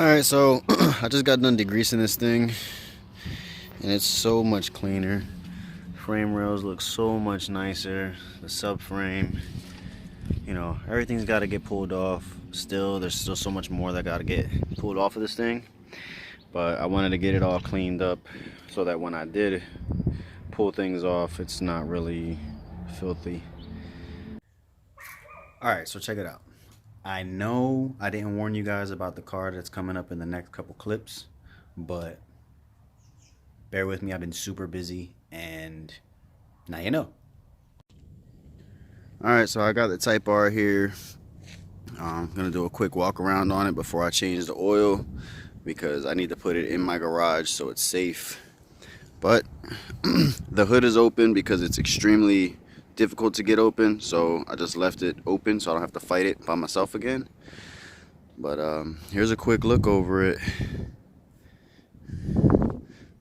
Alright, so I just got done degreasing this thing and it's so much cleaner. Frame rails look so much nicer. The subframe, everything's got to get pulled off. There's still so much more that got to get pulled off of this thing. But I wanted to get it all cleaned up so that when I did pull things off, it's not really filthy. Alright, so check it out. I know I didn't warn you guys about the car that's coming up in the next couple clips, but bear with me, I've been super busy and now you know. Alright, so I got the Type R here. I'm gonna do a quick walk around on it before I change the oil because I need to put it in my garage so it's safe. But the hood is open because it's extremely difficult to get open, so I just left it open so I don't have to fight it by myself again. But here's a quick look over it.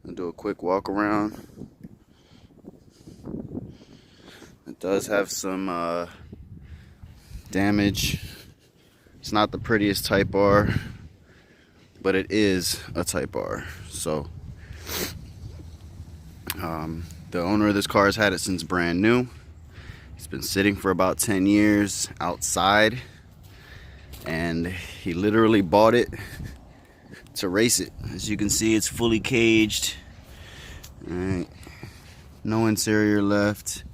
I'll do a quick walk around. It does have some damage. It's not the prettiest Type R, but it is a Type R. So the owner of this car has had it since brand new. It's been sitting for about 10 years outside, and he literally bought it to race it. As you can see, it's fully caged. All right. No interior left.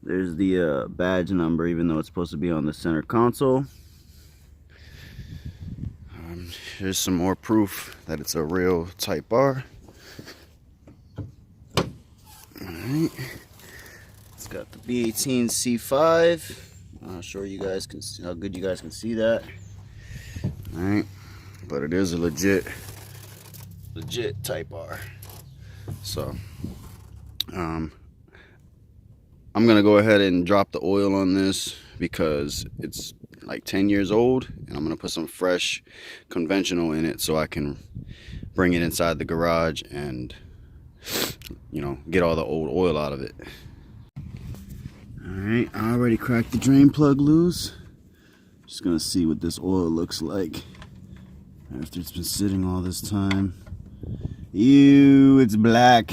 There's the badge number, even though it's supposed to be on the center console. Here's some more proof that it's a real Type R. All right. It's got the B18 C5. I'll show you guys how good you guys can see that. All right, but it is a legit Type R. So I'm gonna go ahead and drop the oil on this because it's like 10 years old, and I'm gonna put some fresh conventional in it so I can bring it inside the garage and get all the old oil out of it. Alright, I already cracked the drain plug loose. Just gonna see what this oil looks like after it's been sitting all this time. Ew, it's black.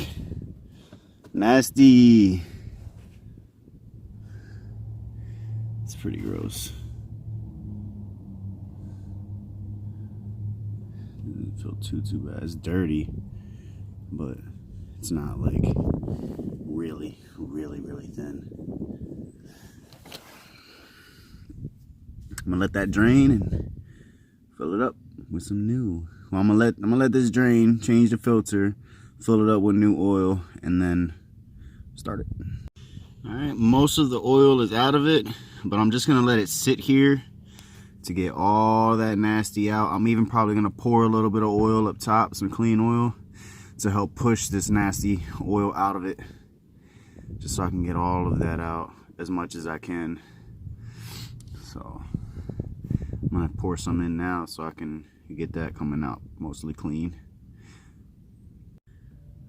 Nasty. It's pretty gross. Doesn't feel too bad. It's dirty, but it's not like really thin. I'm gonna let that drain and fill it up with some new. Well, I'm gonna let this drain, change the filter, fill it up with new oil, and then start it. All right, most of the oil is out of it, but I'm just gonna let it sit here to get all that nasty out. I'm even probably gonna pour a little bit of oil up top, some clean oil, to help push this nasty oil out of it, just so I can get all of that out as much as I can. So I'm gonna pour some in now so I can get that coming out mostly clean.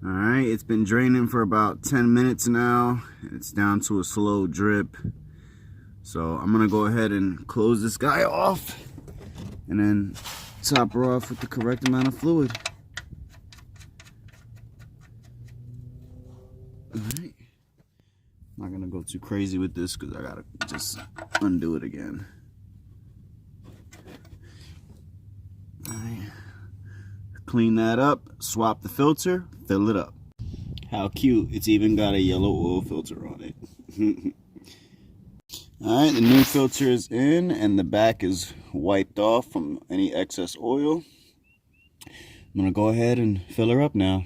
All right, it's been draining for about 10 minutes now. It's down to a slow drip. So I'm gonna go ahead and close this guy off and then top her off with the correct amount of fluid. All right. I'm not gonna go too crazy with this because I gotta just undo it again. All right. Clean that up, swap the filter, fill it up. How cute, it's even got a yellow oil filter on it. All right, the new filter is in and the back is wiped off from any excess oil. I'm gonna go ahead and fill her up now.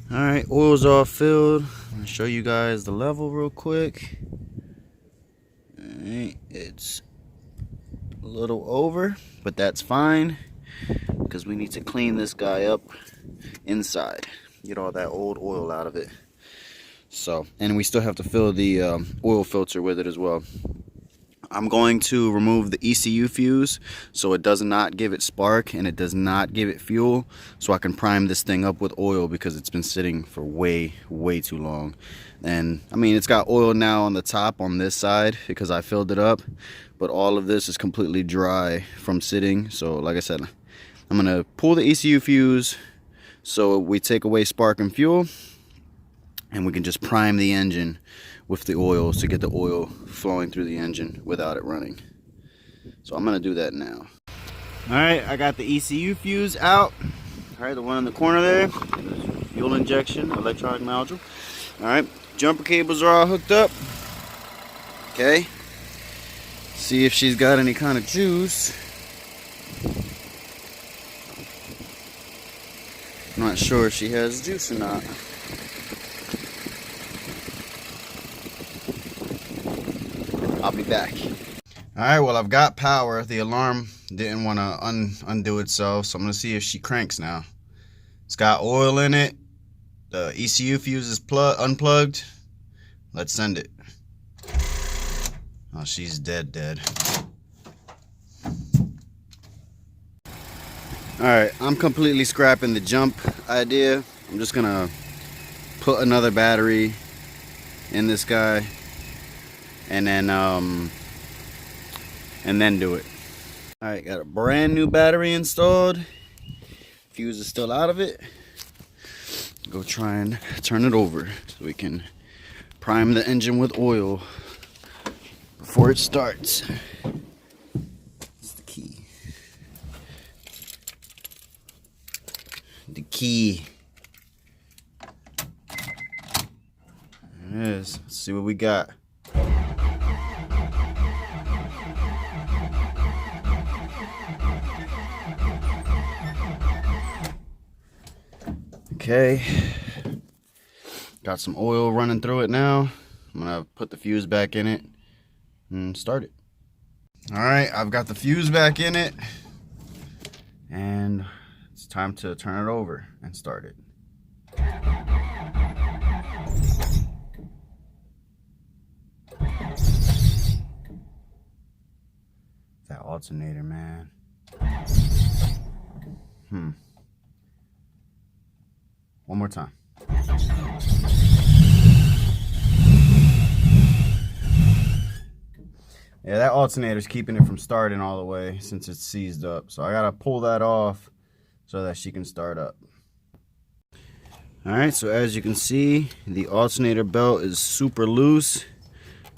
All right, oil's all filled. I'm gonna show you guys the level real quick. All right, it's a little over, but that's fine because we need to clean this guy up inside, get all that old oil out of it. So, and we still have to fill the oil filter with it as well. I'm going to remove the ECU fuse so it does not give it spark and it does not give it fuel, so I can prime this thing up with oil because it's been sitting for way too long. And I mean, it's got oil now on the top on this side because I filled it up, but all of this is completely dry from sitting. So like I said, I'm gonna pull the ECU fuse so we take away spark and fuel, and we can just prime the engine with the oil to get the oil flowing through the engine without it running. So I'm gonna do that now. All right, I got the ECU fuse out. All right, the one in the corner there, fuel injection, electronic module. All right, jumper cables are all hooked up. Okay, see if she's got any kind of juice. I'm not sure if she has juice or not. I'll be back. Alright, well, I've got power. The alarm didn't want to undo itself, so I'm going to see if she cranks now. It's got oil in it. The ECU fuse is unplugged. Let's send it. Oh, she's dead. Alright, I'm completely scrapping the jump idea. I'm just going to put another battery in this guy and then do it. Alright, got a brand new battery installed. Fuse is still out of it. Go try and turn it over so we can prime the engine with oil before it starts. That's the key. The key. There it is. Let's see what we got. Okay, got some oil running through it now. I'm gonna put the fuse back in it and start it. All right, I've got the fuse back in it, and it's time to turn it over and start it. That alternator, man. One more time. Yeah, that alternator's keeping it from starting all the way since it's seized up. So I gotta pull that off so that she can start up. Alright, so as you can see, the alternator belt is super loose.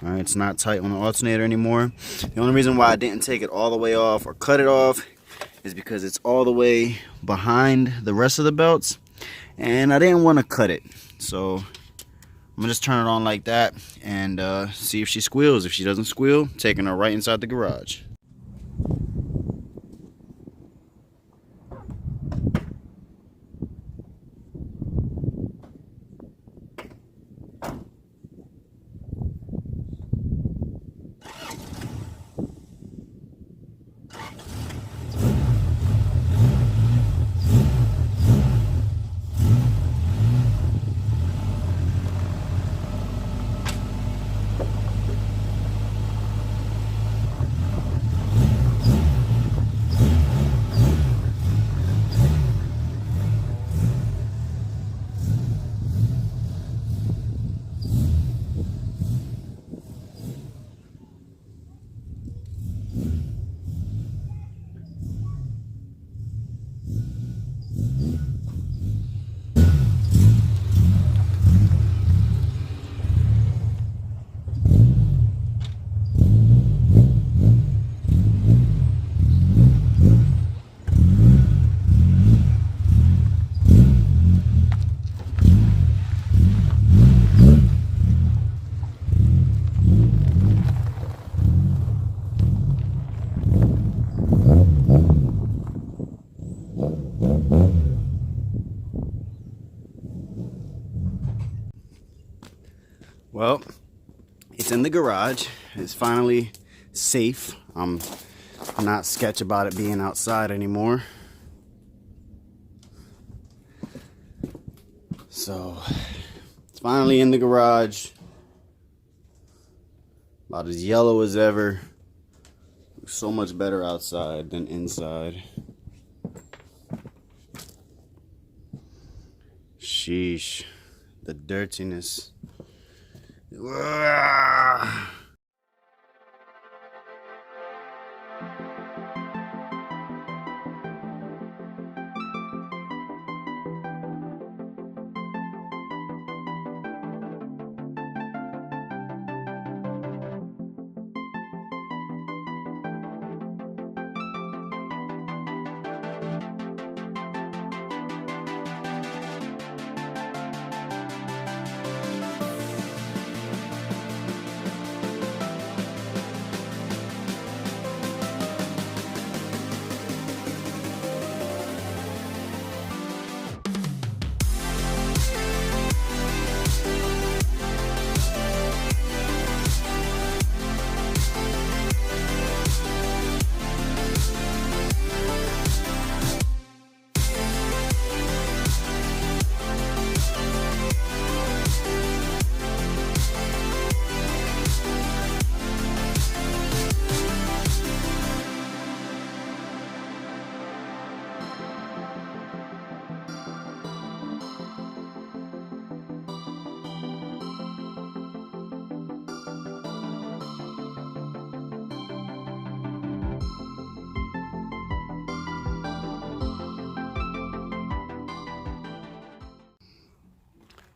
Alright, it's not tight on the alternator anymore. The only reason why I didn't take it all the way off or cut it off is because it's all the way behind the rest of the belts. And I didn't want to cut it, so I'm gonna just turn it on like that and see if she squeals. If she doesn't squeal, taking her right inside the garage. Well, it's in the garage. It's finally safe. I'm not sketch about it being outside anymore. So it's finally in the garage. About as yellow as ever. So much better outside than inside. Sheesh. The dirtiness.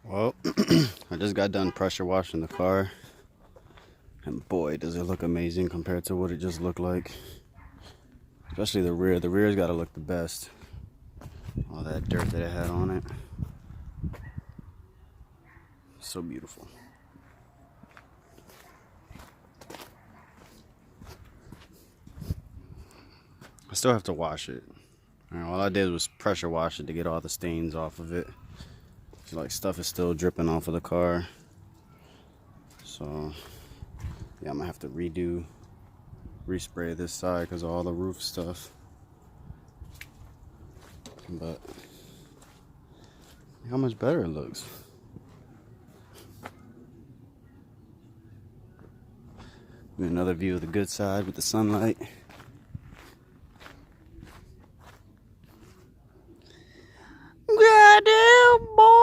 Well, I just got done pressure washing the car, and boy, does it look amazing compared to what it just looked like. Especially the rear. The rear's got to look the best. All that dirt that it had on it. So beautiful. I still have to wash it. All I did was pressure wash it to get all the stains off of it. Like, stuff is still dripping off of the car. So yeah, I'm gonna have to respray this side because of all the roof stuff. But how much better it looks. Another view of the good side with the sunlight. Goddamn boy.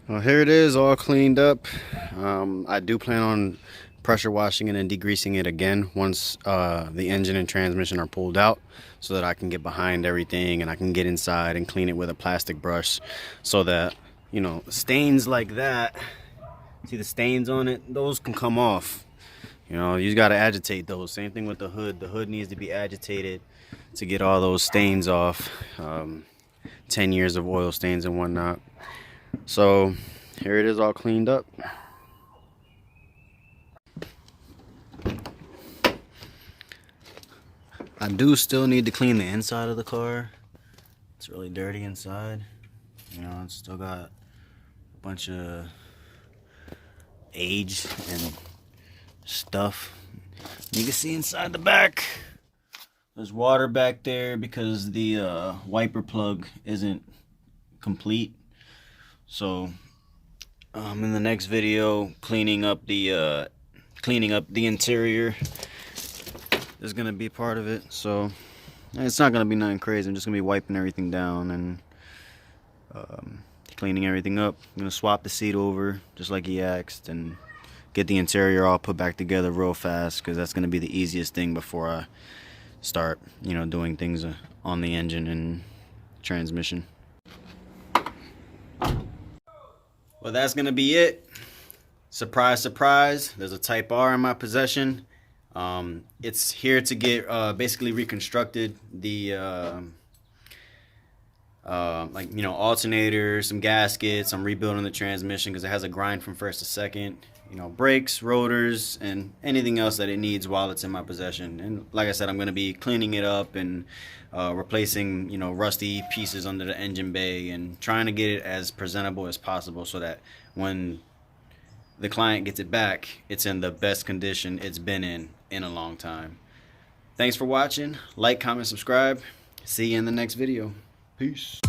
Well, here it is, all cleaned up. I do plan on pressure washing it and degreasing it again once the engine and transmission are pulled out, so that I can get behind everything and I can get inside and clean it with a plastic brush, so that, you know, stains like that, see the stains on it, those can come off. You know, you got to agitate those. Same thing with the hood. The hood needs to be agitated to get all those stains off. 10 years of oil stains and whatnot. So here it is, all cleaned up. I do still need to clean the inside of the car. It's really dirty inside. You know, it's still got a bunch of age and stuff. You can see inside the back, there's water back there because the wiper plug isn't complete. So in the next video, cleaning up the interior is gonna be part of it. So it's not gonna be nothing crazy. I'm just gonna be wiping everything down and cleaning everything up. I'm gonna swap the seat over just like he asked and get the interior all put back together real fast, because that's gonna be the easiest thing before I start, you know, doing things on the engine and transmission. Well, that's gonna be it. Surprise, surprise, there's a Type R in my possession. It's here to get basically reconstructed. The like, you know, alternator, some gaskets. I'm rebuilding the transmission because it has a grind from first to second. you know, brakes, rotors, and anything else that it needs while it's in my possession. And like I said, I'm going to be cleaning it up and replacing, you know, rusty pieces under the engine bay and trying to get it as presentable as possible so that when the client gets it back, it's in the best condition it's been in a long time. Thanks for watching. Like, comment, subscribe. See you in the next video. Peace.